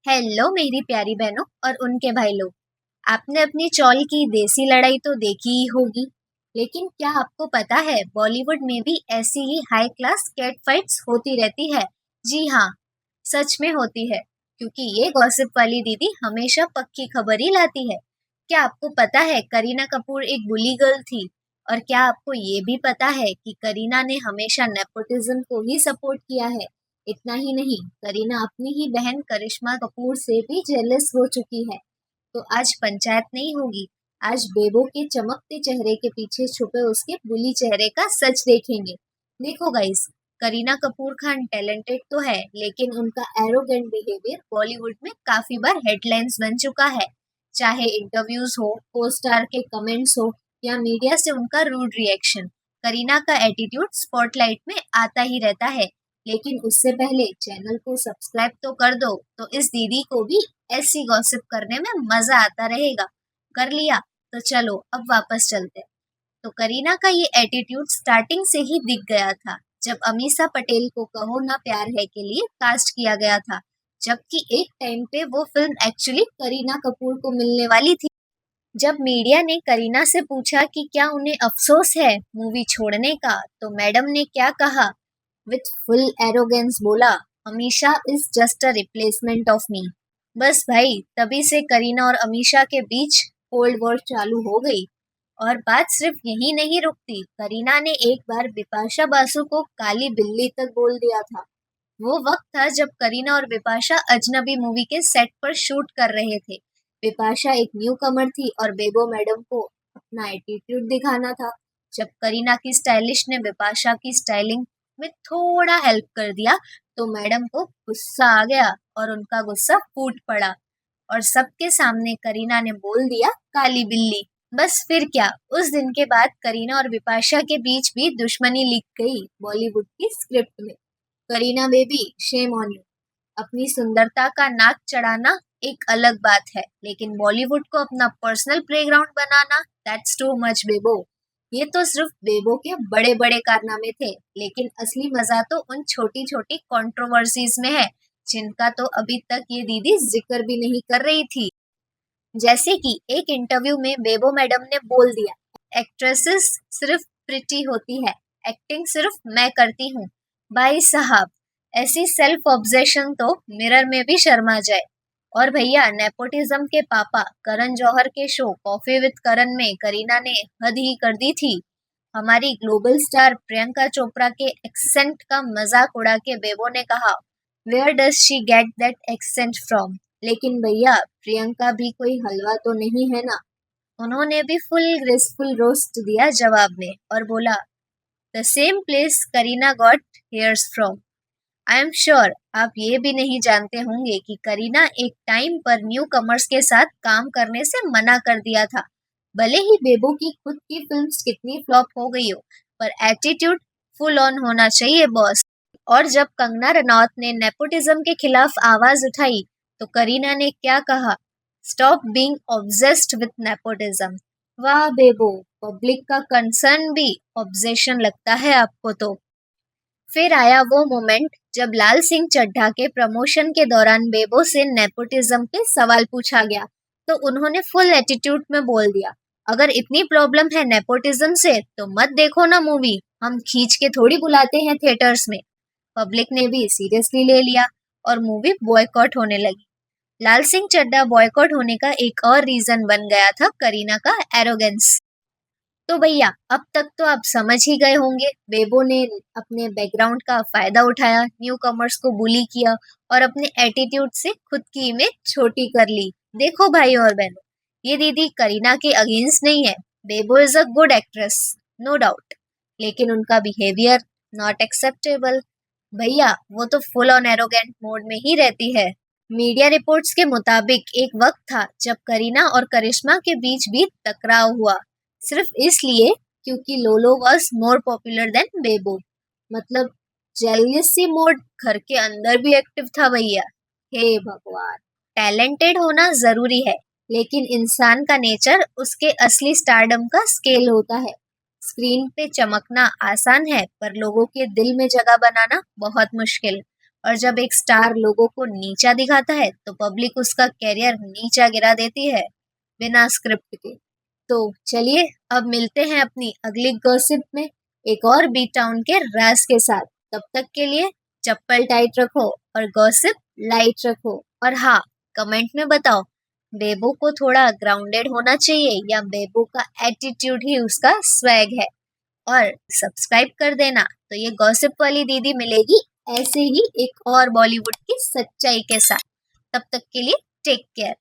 Hello मेरी प्यारी बहनों और उनके भाई लोग। आपने अपनी चौल की देसी लड़ाई तो देखी ही होगी, लेकिन क्या आपको पता है बॉलीवुड में भी ऐसी ही हाई क्लास कैट फाइट्स होती रहती है। जी हाँ, सच में होती है, क्योंकि ये गॉसिप वाली दीदी हमेशा पक्की खबर ही लाती है। क्या आपको पता है करीना कपूर एक बुली गर्ल थी? और क्या आपको ये भी पता है कि करीना ने हमेशा नेपोटिज्म को ही सपोर्ट किया है? इतना ही नहीं, करीना अपनी ही बहन करिश्मा कपूर से भी जेलस हो चुकी है। तो आज पंचायत नहीं होगी, आज बेबो के चमकते चेहरे के पीछे छुपे उसके बुली चेहरे का सच देखेंगे। देखो गाइस, करीना कपूर खान टैलेंटेड तो है, लेकिन उनका एरोगेंट बिहेवियर बॉलीवुड में काफी बार हेडलाइंस बन चुका है। चाहे इंटरव्यूज हो, को स्टार के कमेंट्स हो, या मीडिया से उनका रूड रिएक्शन, करीना का एटीट्यूड स्पॉटलाइट में आता ही रहता है। लेकिन उससे पहले चैनल को सब्सक्राइब तो कर दो, तो इस दीदी को भी ऐसी गॉसिप करने में मजा आता रहेगा। कर लिया? तो चलो अब वापस चलते हैं। तो करीना का ये एटीट्यूड स्टार्टिंग से ही दिख गया था, जब अमीषा पटेल को कहो ना प्यार है के लिए कास्ट किया गया था, जबकि एक टाइम पे वो फिल्म एक्चुअली करीना कपूर को मिलने वाली थी। जब मीडिया ने करीना से पूछा कि क्या उन्हें अफसोस है मूवी छोड़ने का, तो मैडम ने क्या कहा? विथ फुल एरोगेंस बोला, Amisha is just a replacement of me. बस भाई, तभी से करीना और अमीषा के बीच कोल्ड वॉर चालू हो गई। और बात सिर्फ यही नहीं रुकती, करीना ने एक बार बिपाशा बासु को काली बिल्ली तक बोल दिया था। वो वक्त था जब करीना और बिपाशा अजनबी मूवी के सेट पर शूट कर रहे थे। बिपाशा एक न्यू कमर थी और बेबो मैडम को अपना एटीट्यूड दिखाना था। जब करीना की स्टाइलिश ने बिपाशा की स्टाइलिंग में थोड़ा हेल्प कर दिया, तो मैडम को गुस्सा आ गया और उनका गुस्सा फूट पड़ा और सबके सामने करीना ने बोल दिया काली बिल्ली। बस फिर क्या, उस दिन के बाद करीना और बिपाशा के बीच भी दुश्मनी लिख गई बॉलीवुड की स्क्रिप्ट में। Kareena baby, shame on you. अपनी सुंदरता का नाक चढ़ाना एक अलग बात है, लेकिन बॉलीवुड को अपना पर्सनल प्लेग्राउंड बनाना, दैट्स टू मच बेबो। ये तो सिर्फ बेबो के बड़े बड़े कारनामे थे, लेकिन असली मजा तो उन छोटी छोटी कंट्रोवर्सीज में है, जिनका तो अभी तक ये दीदी जिक्र भी नहीं कर रही थी। जैसे कि एक इंटरव्यू में बेबो मैडम ने बोल दिया, एक्ट्रेसेस सिर्फ प्रिटी होती है, एक्टिंग सिर्फ मैं करती हूँ। भाई साहब, ऐसी सेल्फ ऑब्जेशन तो मिरर में भी शर्मा जाए। और भैया, नेपोटिज्म के पापा करण जौहर के शो कॉफी विद करण में करीना ने हद ही कर दी थी। हमारी ग्लोबल स्टार प्रियंका चोपड़ा के एक्सेंट का मजाक उड़ा के बेबो ने कहा, where does she get that accent from? लेकिन भैया, प्रियंका भी कोई हलवा तो नहीं है ना। उन्होंने भी फुल ग्रेसफुल रोस्ट दिया जवाब में और बोला, the same place Kareena got hairs from. I am sure आप ये भी नहीं जानते होंगे कि करीना एक टाइम पर न्यू कमर्स के साथ काम करने से मना कर दिया था। भले ही बेबो की खुद की फिल्म्स कितनी फ्लॉप हो गई हो, पर एटीट्यूड फुल ऑन होना चाहिए बॉस। और जब कंगना रनौत ने नेपोटिज्म के खिलाफ आवाज उठाई, तो करीना ने क्या कहा? Stop being obsessed with nepotism. वाह बेबो, पब्लिक का कंसर्न भी ऑब्सेशन लगता है आपको तो। फिर आया वो मोमेंट जब लाल सिंह चड्ढा के प्रमोशन के दौरान बेबो से नेपोटिज्म पे सवाल पूछा गया, तो उन्होंने फुल एटीट्यूड में बोल दिया, अगर इतनी प्रॉब्लम है नेपोटिज्म से तो मत देखो ना मूवी, हम खींच के थोड़ी बुलाते हैं थिएटर्स में। पब्लिक ने भी सीरियसली ले लिया और मूवी बॉयकॉट होने लगी। लाल सिंह चड्ढा बॉयकॉट होने का एक और रीजन बन गया था करीना का एरोगेंस। तो भैया, अब तक तो आप समझ ही गए होंगे, बेबो ने अपने बैकग्राउंड का फायदा उठाया, न्यू कमर्स को बुली किया और अपने एटीट्यूड से खुद की इमेज छोटी कर ली। देखो भाई और बहनों, ये दीदी करीना के अगेंस्ट नहीं है। Bebo is a good actress, no doubt, लेकिन उनका बिहेवियर नॉट एक्सेप्टेबल। भैया, वो तो फुल ऑन एरोगेंट मोड में ही रहती है। मीडिया रिपोर्ट्स के मुताबिक एक वक्त था जब करीना और करिश्मा के बीच भी टकराव हुआ, सिर्फ इसलिए क्योंकि लोलो वॉज मोर पॉपुलर देन बेबो। मतलब जेलसी मोड घर के अंदर भी एक्टिव था भैया। हे भगवान, टैलेंटेड होना जरूरी है, लेकिन इंसान का नेचर उसके असली स्टारडम का स्केल होता है। स्क्रीन पे चमकना आसान है, पर लोगों के दिल में जगह बनाना बहुत मुश्किल। और जब एक स्टार लोगों को नीचा दिखाता है तो पब्लिक उसका करियर नीचा गिरा देती है बिना स्क्रिप्ट के। तो चलिए अब मिलते हैं अपनी अगली गॉसिप में एक और बी टाउन के राज के साथ। तब तक के लिए चप्पल टाइट रखो और गॉसिप लाइट रखो। और हाँ, कमेंट में बताओ बेबो को थोड़ा ग्राउंडेड होना चाहिए या बेबो का एटीट्यूड ही उसका स्वैग है। और सब्सक्राइब कर देना। तो ये गॉसिप वाली दीदी मिलेगी ऐसे ही एक और बॉलीवुड की सच्चाई के साथ। तब तक के लिए टेक केयर।